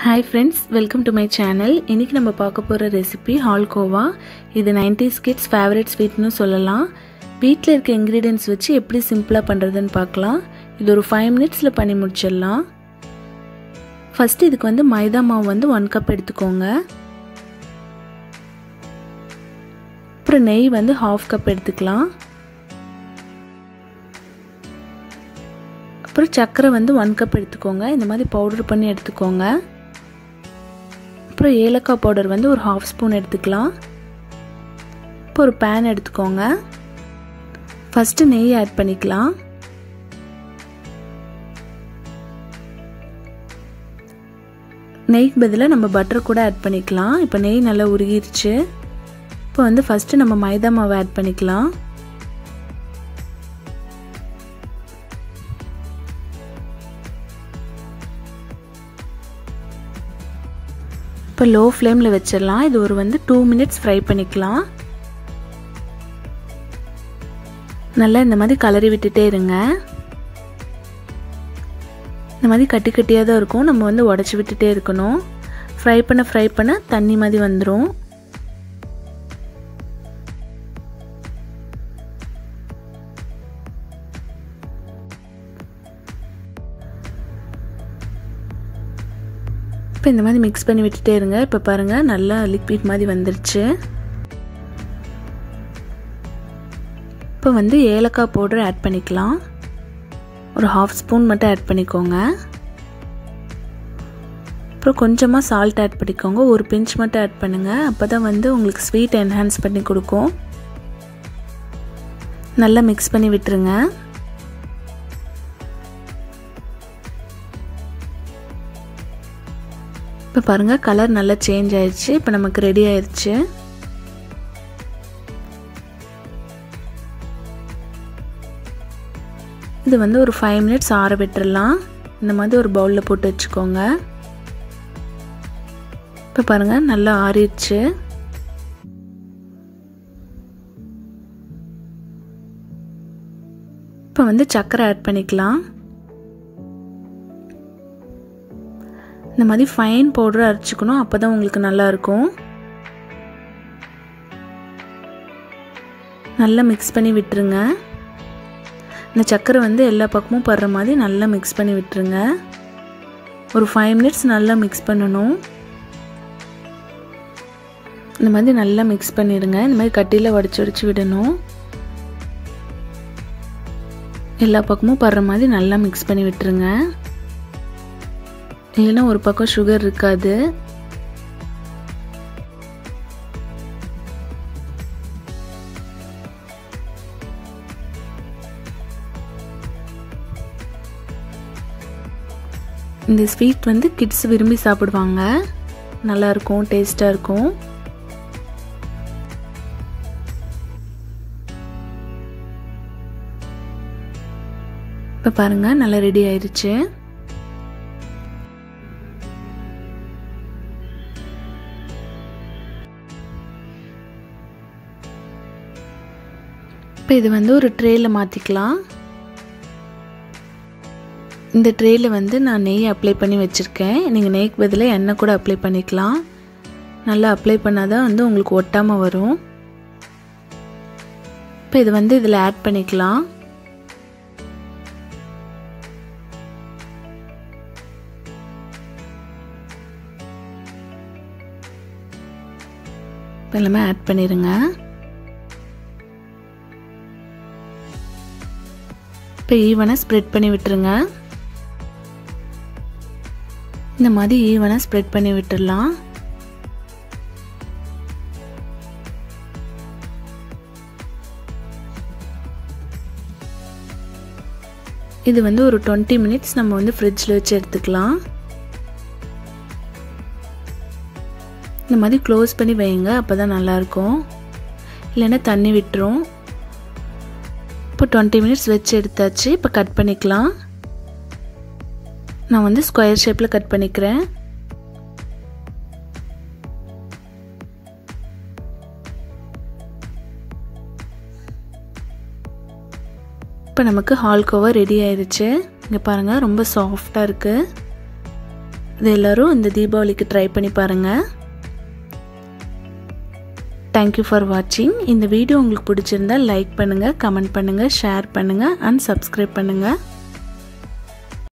Hi friends, welcome to my channel. இன்னைக்கு நம்ம பார்க்க போற ரெசிபி Halkova. இது 90s kids favorite sweet னு சொல்லலாம். வீட்ல இருக்க ingredients வச்சு எப்படி சிம்பிளா பண்றதுன்னு பார்க்கலாம். இது ஒரு 5 minutesல பண்ணி முடிச்சிடலாம். ஃபர்ஸ்ட் இதுக்கு வந்து மைதா மாவு வந்து 1 கப் எடுத்துக்கோங்க. அப்புறம் நெய் வந்து 1/2 கப் எடுத்துக்கலாம். அப்புறம் சக்கரை வந்து 1 கப் எடுத்துக்கோங்க. இந்த மாதிரி பவுடர் பண்ணி எடுத்துக்கோங்க. அப்புறம் ஏலக்காய் பவுடர் வந்து ஒரு 1/2 ஸ்பூன் எடுத்துக்கலாம். இப்போ ஒரு pan எடுத்துக்கோங்க. ஃபர்ஸ்ட் நெய் ஆட் பண்ணிக்கலாம். நெய்க்கு பதிலாக நம்ம பட்டர் கூட ஆட் பண்ணிக்கலாம். இப்போ நெய் நல்லா உருகிருச்சு. இப்போ வந்து ஃபர்ஸ்ட் நம்ம மைதா மாவு ஆட் பண்ணிக்கலாம். இப்போ லோ ஃப்ளேமில் வச்சிடலாம். இது ஒரு வந்து 2 minutes ஃப்ரை பண்ணிக்கலாம். நல்லா இந்த மாதிரி கலரி விட்டுட்டே இருங்க. இந்த மாதிரி கட்டி கட்டியாக தான் இருக்கும். நம்ம வந்து உடச்சி விட்டுட்டே இருக்கணும். ஃப்ரை பண்ண தண்ணி மாதிரி வந்துடும். இப்போ இந்த மாதிரி மிக்ஸ் பண்ணி விட்டுட்டே இருங்க. இப்போ பாருங்கள் நல்லா லிக்விட் மாதிரி வந்துருச்சு. இப்போ வந்து ஏலக்காய் பவுடர் ஆட் பண்ணிக்கலாம். ஒரு 1/2 ஸ்பூன் மட்டும் ஆட் பண்ணிக்கோங்க. அப்புறம் கொஞ்சமாக சால்ட் ஆட் பண்ணிக்கோங்க. ஒரு பிஞ்ச் மட்டும் ஆட் பண்ணுங்கள். அப்போ தான் வந்து உங்களுக்கு ஸ்வீட் என்ஹான்ஸ் பண்ணி கொடுக்கும். நல்லா மிக்ஸ் பண்ணி விட்டுருங்க. இப்போ பாருங்கள் கலர் நல்லா சேஞ்ச் ஆயிடுச்சு. இப்போ நமக்கு ரெடி ஆயிடுச்சு. இது வந்து ஒரு 5 minutes ஆற விட்டுறலாம். இந்த மாதிரி ஒரு பவுலில் போட்டு வச்சுக்கோங்க. இப்போ பாருங்கள் நல்லா ஆறிடுச்சு. இப்போ வந்து சர்க்கரை ஆட் பண்ணிக்கலாம். இந்த மாதிரி ஃபைன் பவுடர் அரைச்சிக்கணும். அப்போ தான் உங்களுக்கு நல்லாயிருக்கும். நல்லா மிக்ஸ் பண்ணி விட்டுருங்க. இந்த சர்க்கரை வந்து எல்லா பக்கமும் படுற மாதிரி நல்லா மிக்ஸ் பண்ணி விட்டுருங்க. ஒரு 5 minutes நல்லா மிக்ஸ் பண்ணணும். இந்த மாதிரி நல்லா மிக்ஸ் பண்ணிடுங்க. இந்த மாதிரி கட்டியில் உடச்சி விடணும். எல்லா பக்கமும் படுற மாதிரி நல்லா மிக்ஸ் பண்ணி விட்டுருங்க. இல்லைன்னா ஒரு பக்கம் சுகர் இருக்காது. இந்த ஸ்வீட் வந்து கிட்ஸ் விரும்பி சாப்பிடுவாங்க. நல்லா இருக்கும், டேஸ்டாக இருக்கும். இப்போ பாருங்கள் நல்லா ரெடி ஆயிடுச்சு. இப்போ இது வந்து ஒரு ட்ரேயில் மாற்றிக்கலாம். இந்த ட்ரேயில் வந்து நான் நெய் அப்ளை பண்ணி வச்சுருக்கேன். நீங்கள் நெய்க்கு பதிலாக எண்ணெய் கூட அப்ளை பண்ணிக்கலாம். நல்லா அப்ளை பண்ணால் தான் வந்து உங்களுக்கு ஒட்டாமல் வரும். இப்போ இது வந்து இதில் ஆட் பண்ணிக்கலாம். இப்போ எல்லாமே ஆட் பண்ணிடுங்க. இப்போ ஈவனாக ஸ்ப்ரெட் பண்ணி விட்டுருங்க. இந்த மாதிரி ஈவனாக ஸ்ப்ரெட் பண்ணி விட்டுடலாம். இது வந்து ஒரு 20 minutes நம்ம வந்து ஃப்ரிட்ஜில் வச்சு எடுத்துக்கலாம். இந்த மாதிரி க்ளோஸ் பண்ணி வைங்க. அப்போ தான் நல்லாயிருக்கும். இல்லைன்னா தண்ணி விட்டுரும். இப்போ 20 minutes வச்சு எடுத்தாச்சு. இப்போ கட் பண்ணிக்கலாம். நான் வந்து ஸ்கொயர் ஷேப்பில் கட் பண்ணிக்கிறேன். இப்போ நமக்கு ஹால்கோவா ரெடி ஆயிடுச்சு. இங்கே பாருங்கள் ரொம்ப சாஃப்டாக இருக்குது. இது எல்லாரும் இந்த தீபாவளிக்கு ட்ரை பண்ணி பாருங்கள். தேங்க்யூ ஃபார் வாட்சிங். இந்த வீடியோ உங்களுக்கு பிடிச்சிருந்தா லைக் பண்ணுங்கள், கமெண்ட் பண்ணுங்கள், ஷேர் பண்ணுங்கள் அண்ட் சப்ஸ்கிரைப் பண்ணுங்கள்.